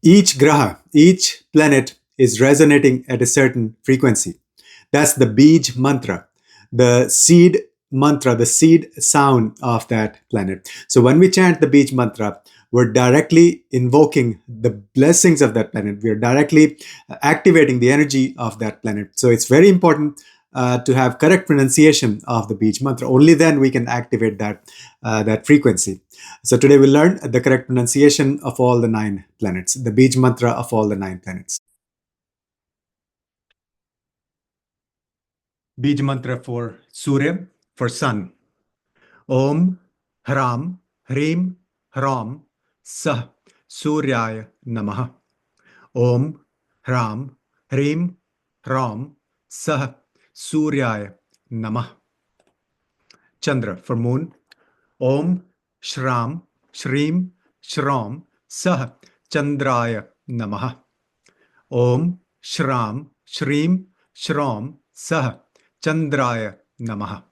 Each graha, each planet is resonating at a certain frequency. That's the Beej mantra, the seed mantra, the seed sound of that planet. So when we chant the Beej mantra, we're directly invoking the blessings of that planet. We're directly activating the energy of that planet. So it's very important to have correct pronunciation of the Beej mantra. Only then we can activate that frequency. So today we'll learn the correct pronunciation of all the 9 planets, the Beej mantra of all the 9 planets. Beej mantra for Surya, for sun. Om Hram Hrim Hram Sah Suryaya Namaha. Om Hram Hrim Hram Sah Suryaya Namaha. Chandra for moon. Om Shram Shrim Shram Sah Chandraya Namaha. Om Shram Shrim Shram Sah Chandraya Namaha.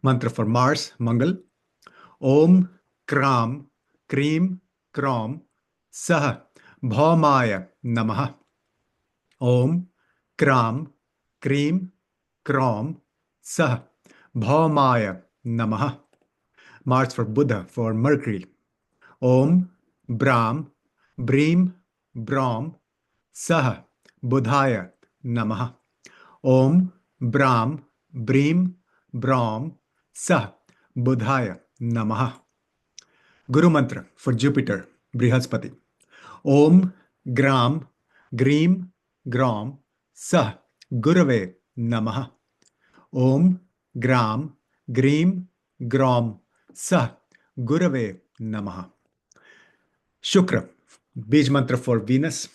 Mantra for Mars, Mangal. Om Kram Krim Kram Sah Bhaumaya Namaha. Om Kram Krim Kram Sah Bhaumaya Namaha. Mars for Buddha, for Mercury. Om Brahm Brim Brahm Sah Buddhaya Namaha. Om Brahm Brim Brahm Sah Buddhaya Namaha. Guru Mantra for Jupiter, Brihaspati. Om Gram Grim Gram Sah Gurave Namaha. Om Gram Grim Gram Sah Gurave Namaha. Shukra, Beej Mantra for Venus.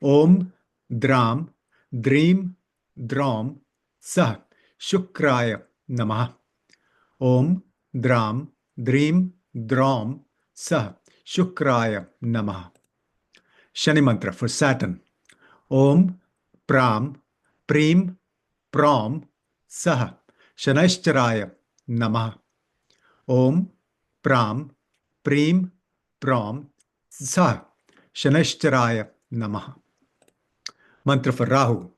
Om Dram Dream Dram Sah Shukraya Namaha. Om Dram Dream Dram Sah Shukraya Namaha. Shani Mantra for Saturn. Om Pram Prim Pram Sah Shanashcharaya Namaha. Om Pram Prim Pram Sah Shanashcharaya Namaha. Mantra for Rahu.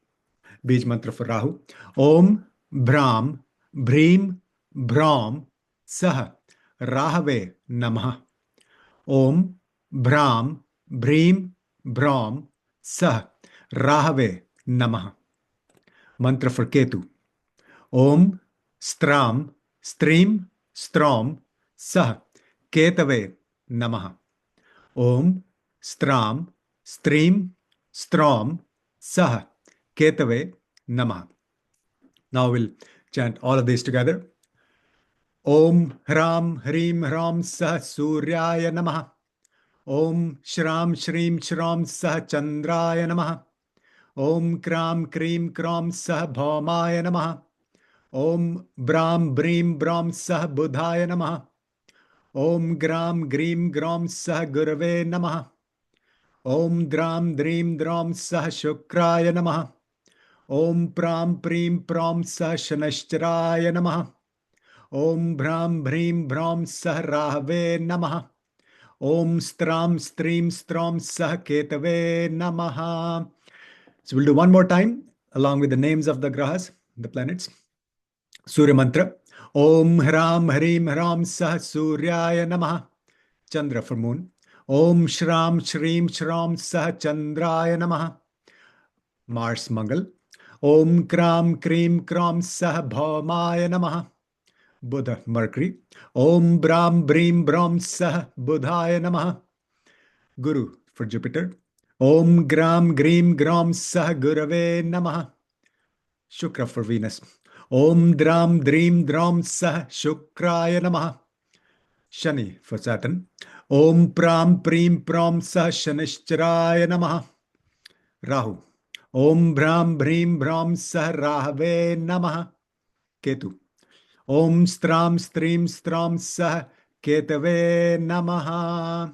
Beej Mantra for Rahu. Om Brahm Bhrim Brahm Sah Rahave Namaha. Om Brahm Bhrim Brahm Sah Rahave Namaha. Mantra for Ketu. Om Stram Stream Strom Sah Ketave Namaha. Om Stram Stream Strom Sah Ketave Namaha. Now we'll chant all of these together. Om Hram Hrim Hram Sah Suryaya Namaha. Om Shram Shrim Shram Sah Chandraya Namaha. Om Kram Krim Kram Sah Bhaumaya Namaha. Om Brahm Brim Brahm Sah Buddhaya Namaha. Om Gram Grim Gram Sah Gurave Namaha. Om Dram Dream Dram Sah Shukraya Namaha. Om Pram Prim Pram Sah Shanashcharaya Namaha. Om Bhram Bhrim Bhram Sah Rahave Namaha. Om Stram Stream Strom Sah Ketave Namaha. So we'll do one more time along with the names of the grahas, the planets. Surya Mantra. Om Hram Hrim Hram Sah Suryaya Namaha. Chandra for moon. Om Shram Shrim Shram Sah Chandraya Namaha. Mars Mangal. Om Kram Krim Kram Sah Bhaumaya Namaha. Buddha Mercury. Om Brahm Brim Brahm Sah Buddhaya Namaha. Guru for Jupiter. Om Gram Grim Gram Sah Gurave Namaha. Shukra for Venus. Om Dram Dream Dram Sah Shukraya Namaha. Shani for Saturn. Om Pram Prim Pram Sah Shanishcharaya Namaha. Rahu. Om Bhram Bhrim Bhram Sah Rahave Namaha. Ketu. Om Stram Stream Stram Sah Ketave Namaha.